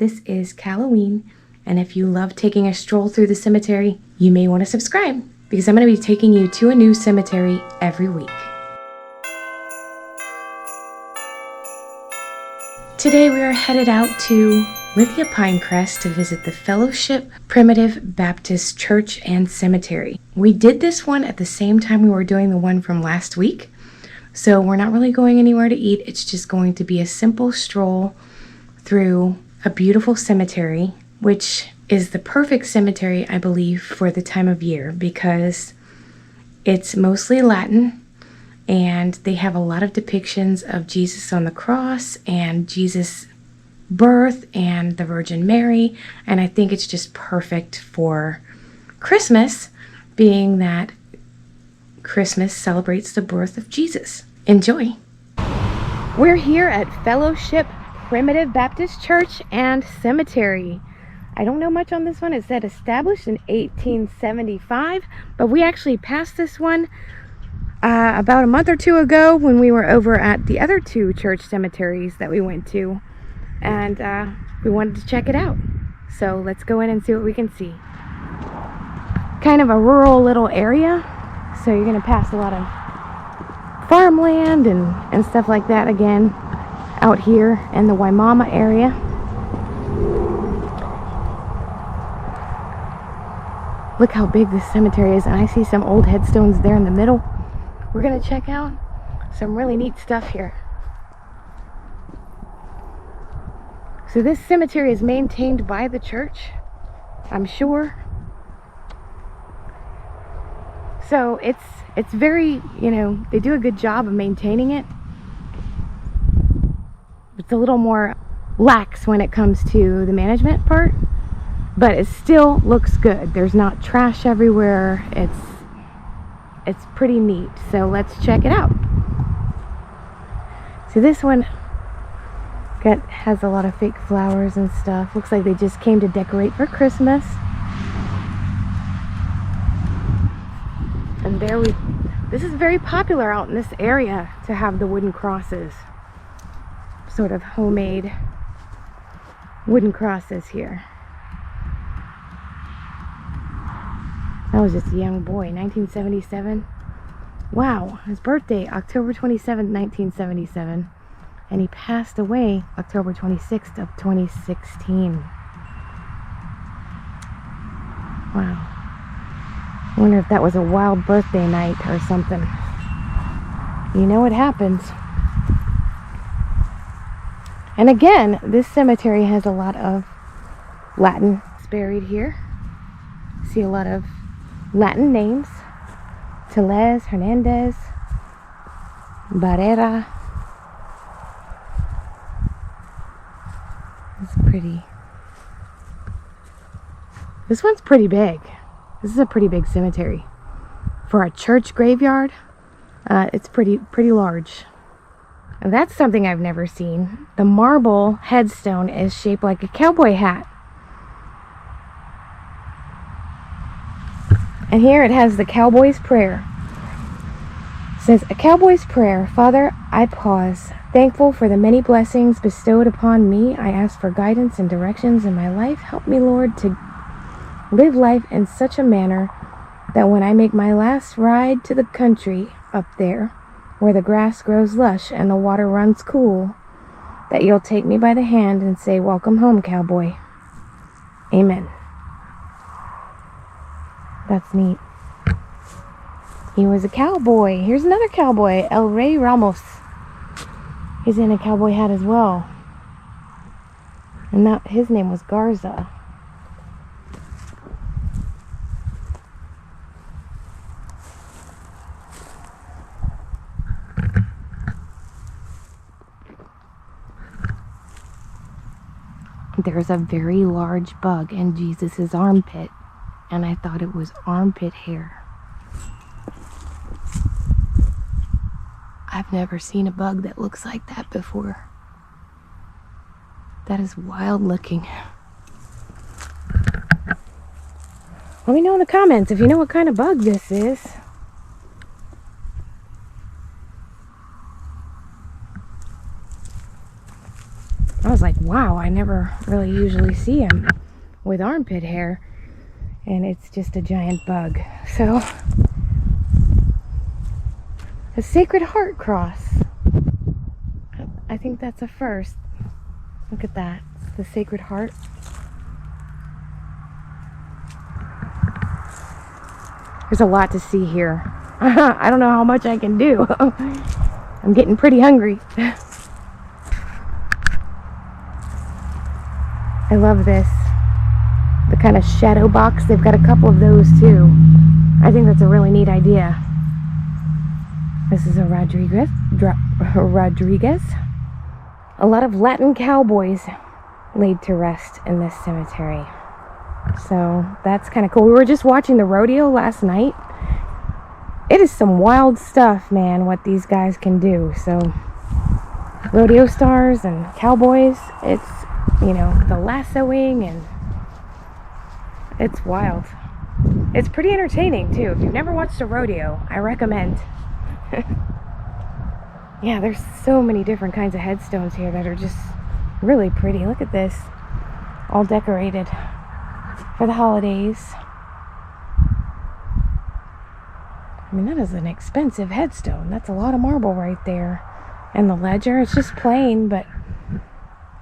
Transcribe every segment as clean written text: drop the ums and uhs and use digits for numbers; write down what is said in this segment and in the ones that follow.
This is Halloween, and if you love taking a stroll through the cemetery, you may want to subscribe because I'm going to be taking you to a new cemetery every week. Today we are headed out to Lithia Pinecrest to visit the Fellowship Primitive Baptist Church and Cemetery. We did this one at the same time we were doing the one from last week, so we're not really going anywhere to eat. It's just going to be a simple stroll through a beautiful cemetery, which is the perfect cemetery, I believe, for the time of year because it's mostly Latin and they have a lot of depictions of Jesus on the cross and Jesus' birth and the Virgin Mary, and I think it's just perfect for Christmas, being that Christmas celebrates the birth of Jesus. Enjoy! We're here at Fellowship Primitive Baptist Church and Cemetery. I don't know much on this one. It said established in 1875, but we actually passed this one about a month or two ago when we were over at the other two church cemeteries that we went to, and we wanted to check it out. So let's go in and see what we can see. Kind of a rural little area, so you're going to pass a lot of farmland and stuff like that again out here in the Waimama area. Look how big this cemetery is, and I see some old headstones there in the middle. We're gonna check out some really neat stuff here. So this cemetery is maintained by the church, I'm sure. So it's very, they do a good job of maintaining it. It's a little more lax when it comes to the management part, but it still looks good. There's not trash everywhere. It's pretty neat. So let's check it out. So this one has a lot of fake flowers and stuff. Looks like they just came to decorate for Christmas. And this is very popular out in this area to have the wooden crosses. Sort of homemade wooden crosses here. That was just a young boy, 1977. Wow, his birthday, October 27th, 1977. And he passed away October 26th of 2016. Wow. I wonder if that was a wild birthday night or something. You know what happens. And again, this cemetery has a lot of Latin buried here. See a lot of Latin names. Teles, Hernandez, Barrera. It's pretty. This one's pretty big. This is a pretty big cemetery. For a church graveyard, it's pretty large. And that's something I've never seen. The marble headstone is shaped like a cowboy hat. And here it has the cowboy's prayer. It says, a cowboy's prayer. Father, I pause. Thankful for the many blessings bestowed upon me. I ask for guidance and directions in my life. Help me, Lord, to live life in such a manner that when I make my last ride to the country up there, where the grass grows lush and the water runs cool, that you'll take me by the hand and say, welcome home, cowboy. Amen. That's neat. He was a cowboy. Here's another cowboy, El Rey Ramos. He's in a cowboy hat as well. And his name was Garza. There's a very large bug in Jesus's armpit, and I thought it was armpit hair. I've never seen a bug that looks like that before. That is wild looking. Let me know in the comments if you know what kind of bug this is. I was like, wow, I never really usually see them with armpit hair, and it's just a giant bug. So, a Sacred Heart cross. I think that's a first. Look at that. It's the Sacred Heart. There's a lot to see here. I don't know how much I can do. I'm getting pretty hungry. I love this. The kind of shadow box. They've got a couple of those too. I think that's a really neat idea. This is a Rodriguez. A lot of Latin cowboys laid to rest in this cemetery. So that's kind of cool. We were just watching the rodeo last night. It is some wild stuff, man, what these guys can do. So rodeo stars and cowboys, it's, you know, the lassoing, and it's wild. It's pretty entertaining too. If you've never watched a rodeo, I recommend. Yeah, there's so many different kinds of headstones here that are just really pretty. Look at this. All decorated for the holidays. I mean, that is an expensive headstone. That's a lot of marble right there. And the ledger, it's just plain, but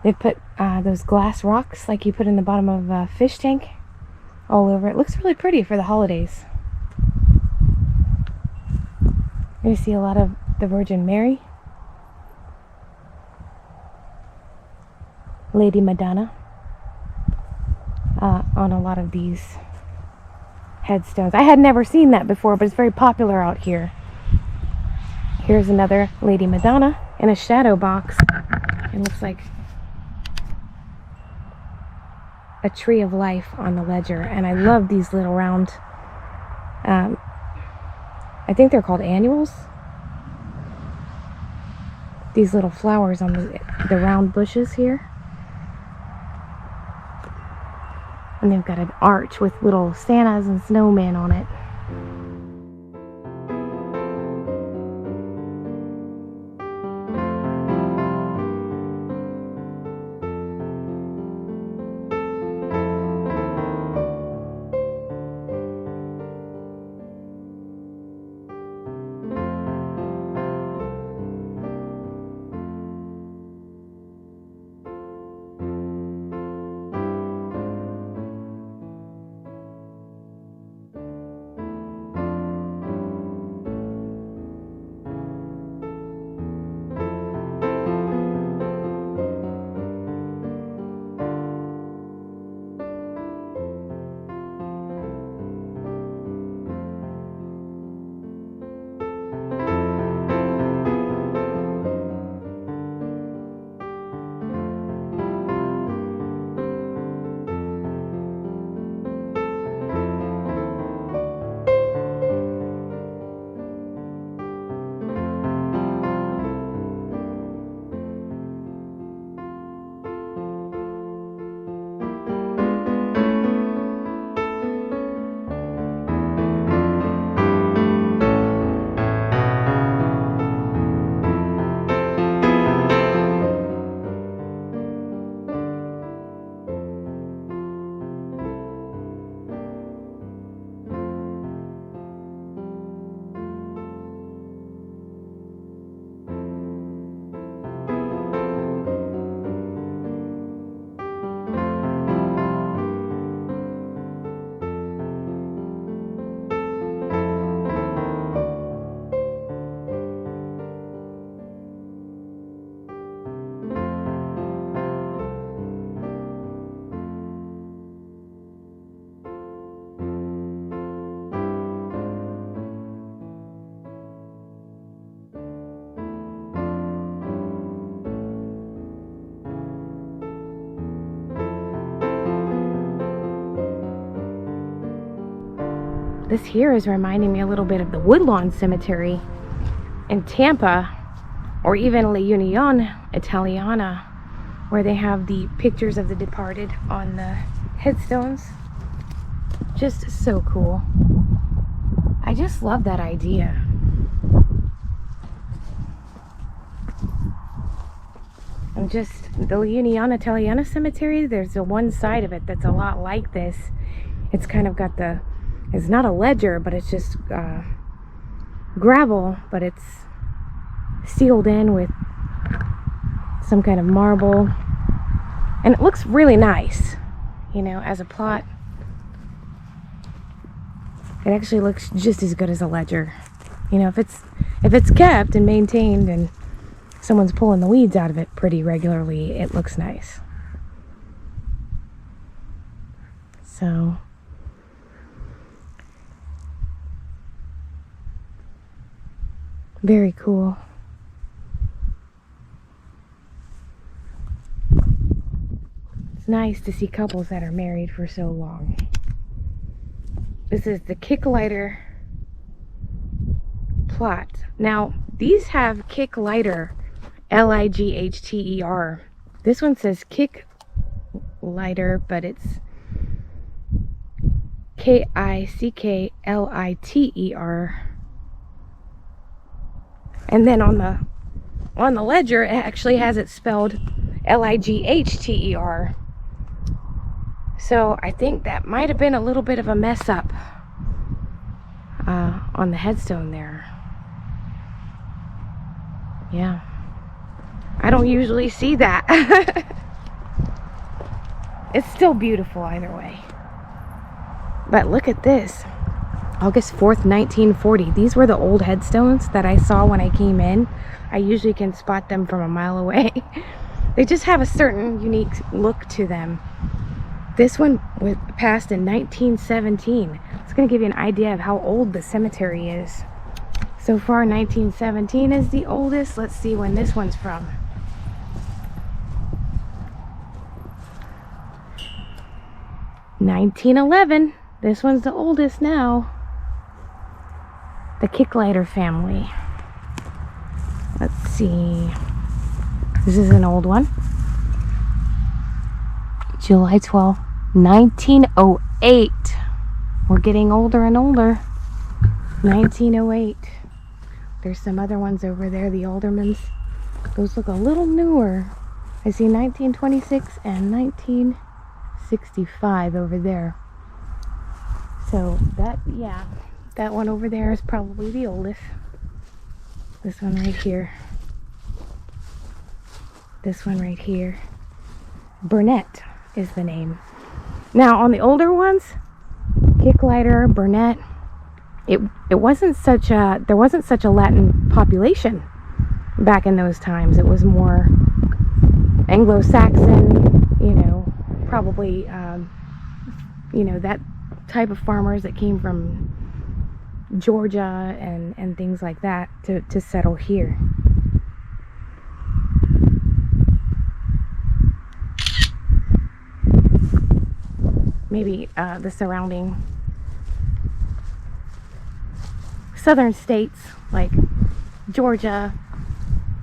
they put those glass rocks like you put in the bottom of a fish tank all over it. Looks really pretty for the holidays. You see a lot of the Virgin Mary, Lady Madonna, on a lot of these headstones. I had never seen that before, but it's very popular out here. Here's another Lady Madonna in a shadow box. It looks like a tree of life on the ledger, and I love these little round, I think they're called annuals. These little flowers on the round bushes here. And they've got an arch with little Santas and snowmen on it. This here is reminding me a little bit of the Woodlawn Cemetery in Tampa, or even La Union Italiana, where they have the pictures of the departed on the headstones. Just so cool. I just love that idea. And just the Uniana Italiana Cemetery, there's a one side of it that's a lot like this. It's kind of got the, it's not a ledger, but it's just gravel, but it's sealed in with some kind of marble. And it looks really nice, you know, as a plot. It actually looks just as good as a ledger. You know, if it's kept and maintained and someone's pulling the weeds out of it pretty regularly, it looks nice. So very cool. It's nice to see couples that are married for so long. This is the Kicklighter plot. Now, these have Kicklighter, Lighter. This one says Kicklighter, but it's Kickliter. And then on the ledger, it actually has it spelled Lighter. So I think that might have been a little bit of a mess up on the headstone there. Yeah, I don't usually see that. It's still beautiful either way. But look at this. August 4th, 1940. These were the old headstones that I saw when I came in. I usually can spot them from a mile away. They just have a certain unique look to them. This one was passed in 1917. It's going to give you an idea of how old the cemetery is. So far, 1917 is the oldest. Let's see when this one's from. (1911). This one's the oldest now. The Kicklighter family. Let's see. This is an old one. July 12th, 1908. We're getting older and older. 1908. There's some other ones over there, the Aldermans. Those look a little newer. I see 1926 and 1965 over there. So that, yeah, that one over there is probably the oldest. This one right here. This one right here. Burnett is the name. Now on the older ones, Kicklighter, Burnett, it wasn't such a, there wasn't such a Latin population back in those times. It was more Anglo-Saxon, you know, probably you know, that type of farmers that came from Georgia and things like that to settle here. Maybe the surrounding southern states like Georgia,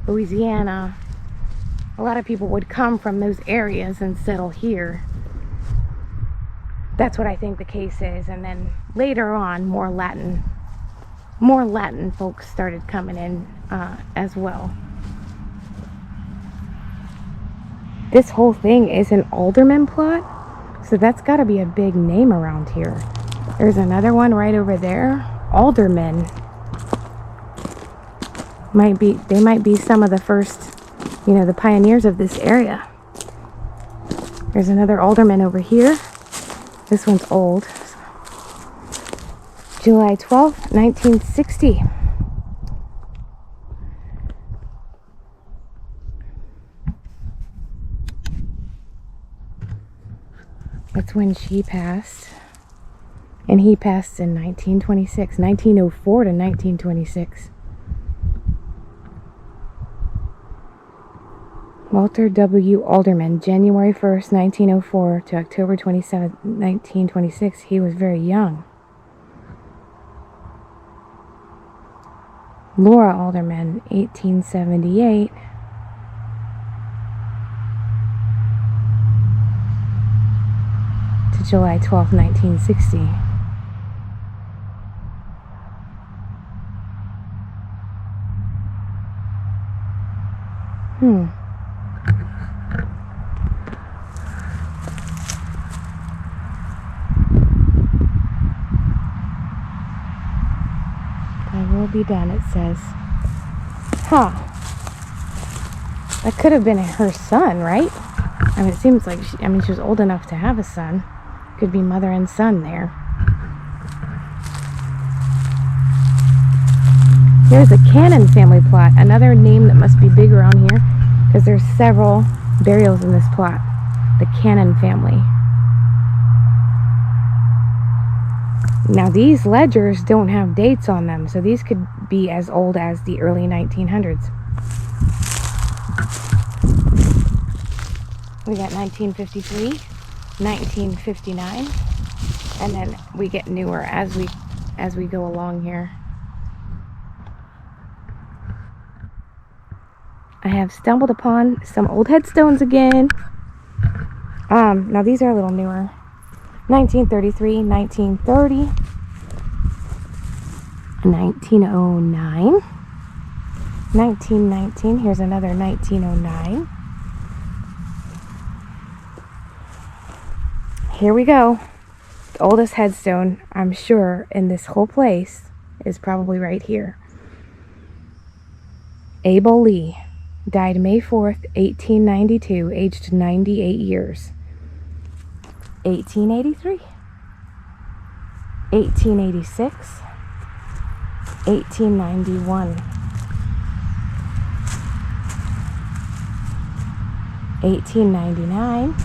Louisiana. A lot of people would come from those areas and settle here. That's what I think the case is. And then later on, more Latin folks started coming in as well. This whole thing is an alderman plot, so that's got to be a big name around here. There's another one right over there. Aldermen they might be some of the first, you know, the pioneers of this area. There's another alderman over here. This one's old. July 12th, 1960. That's when she passed. And he passed in 1926, 1904 to 1926. Walter W. Alderman, January 1st, 1904 to October 27th, 1926. He was very young. Laura Alderman, 1878. To July 12th, 1960. will be done, it says. Huh. That could have been her son, right? I mean, it seems like she was old enough to have a son. Could be mother and son there. Here's a Cannon family plot. Another name that must be big around here, because there's several burials in this plot. The Cannon family. Now these ledgers don't have dates on them, so these could be as old as the early 1900s. We got 1953, 1959, and then we get newer as we go along here. I have stumbled upon some old headstones again. Now these are a little newer. 1933, 1930, 1909, 1919. Here's another 1909. Here we go. The oldest headstone, I'm sure, in this whole place is probably right here. Abel Lee died May 4th, 1892, aged 98 years. 1883, 1886, 1891, 1899,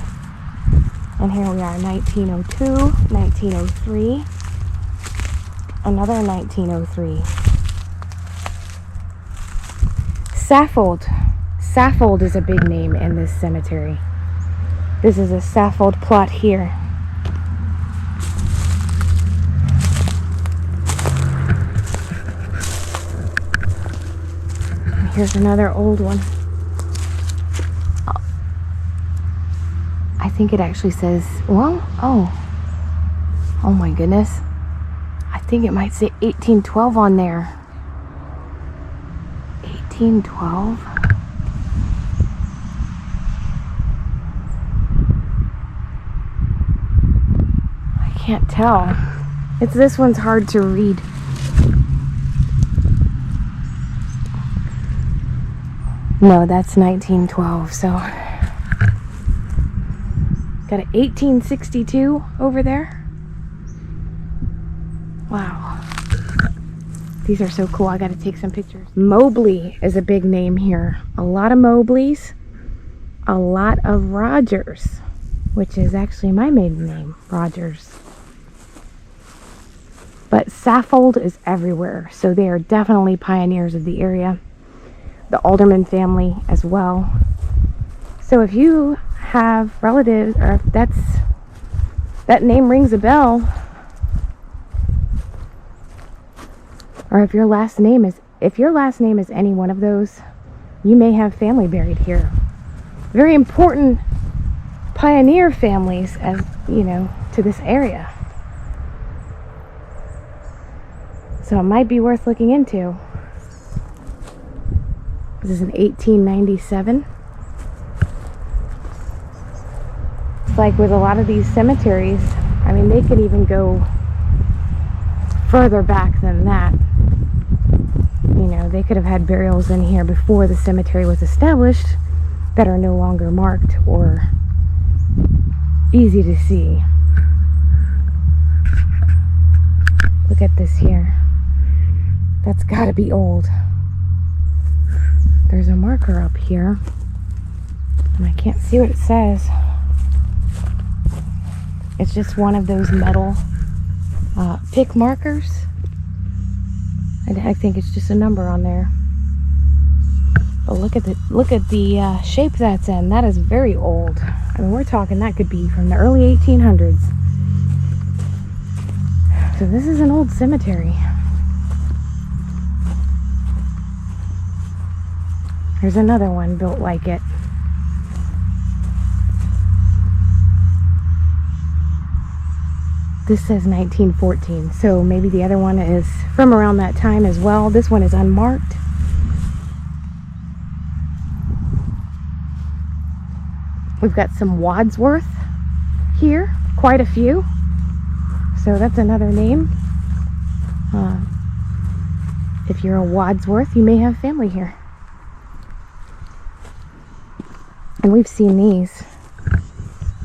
and here we are, 1902, 1903, another 1903. Saffold. Saffold is a big name in this cemetery. This is a Saffold plot here. Here's another old one. I think it actually says, well, oh my goodness. I think it might say 1812 on there. 1812. Can't tell. This one's hard to read. No, that's 1912. So got an 1862 over there. Wow, these are so cool. I got to take some pictures. Mobley is a big name here. A lot of Mobleys, a lot of Rogers, which is actually my maiden name, Rogers. But Saffold is everywhere, so they are definitely pioneers of the area. The Alderman family as well. So if you have relatives, or if that name rings a bell, or if your last name is any one of those, you may have family buried here. Very important pioneer families, as you know, to this area. So it might be worth looking into. This is an 1897. It's like with a lot of these cemeteries, I mean, they could even go further back than that. You know, they could have had burials in here before the cemetery was established that are no longer marked or easy to see. Look at this here. That's gotta be old. There's a marker up here, and I can't see what it says. It's just one of those metal pick markers. I think it's just a number on there. But look at the shape that's in. That is very old. I mean, we're talking that could be from the early 1800s. So this is an old cemetery. There's another one built like it. This says 1914, so maybe the other one is from around that time as well. This one is unmarked. We've got some Wadsworth here, quite a few. So that's another name. If you're a Wadsworth, you may have family here. And we've seen these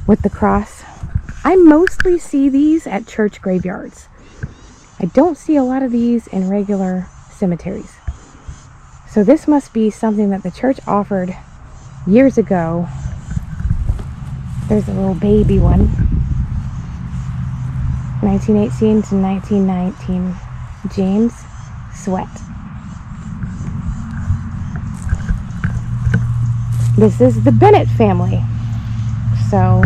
with the cross. I mostly see these at church graveyards. I don't see a lot of these in regular cemeteries. So this must be something that the church offered years ago. There's a little baby one. 1918 to 1919. James Sweat. This is the Bennett family. So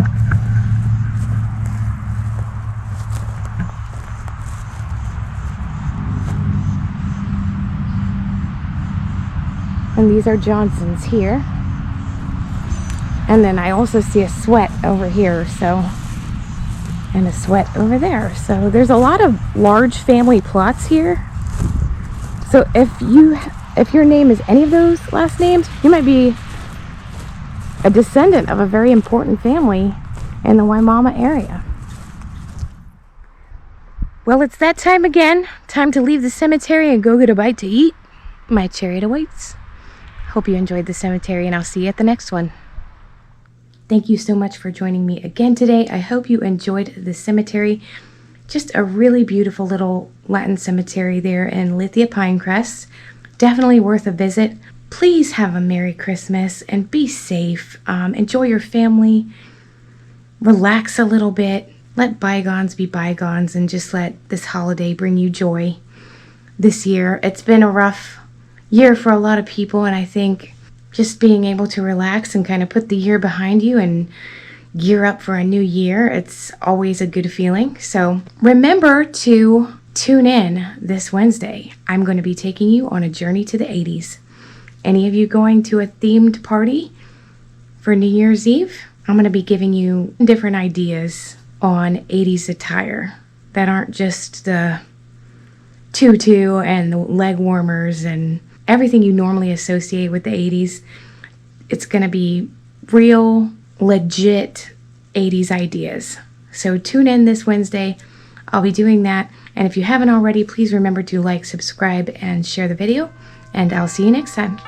and these are Johnsons here. And then I also see a Sweat over here, so, and a Sweat over there. So there's a lot of large family plots here. So if your name is any of those last names, you might be a descendant of a very important family in the Waimama area. Well, it's that time again. Time to leave the cemetery and go get a bite to eat. My chariot awaits. Hope you enjoyed the cemetery, and I'll see you at the next one. Thank you so much for joining me again today. I hope you enjoyed the cemetery. Just a really beautiful little Latin cemetery there in Lithia Pinecrest. Definitely worth a visit. Please have a Merry Christmas and be safe. Enjoy your family. Relax a little bit. Let bygones be bygones and just let this holiday bring you joy this year. It's been a rough year for a lot of people, and I think just being able to relax and kind of put the year behind you and gear up for a new year, it's always a good feeling. So remember to tune in this Wednesday. I'm going to be taking you on a journey to the 80s. Any of you going to a themed party for New Year's Eve? I'm going to be giving you different ideas on 80s attire that aren't just the tutu and the leg warmers and everything you normally associate with the 80s. It's going to be real, legit 80s ideas. So tune in this Wednesday. I'll be doing that. And if you haven't already, please remember to like, subscribe, and share the video. And I'll see you next time.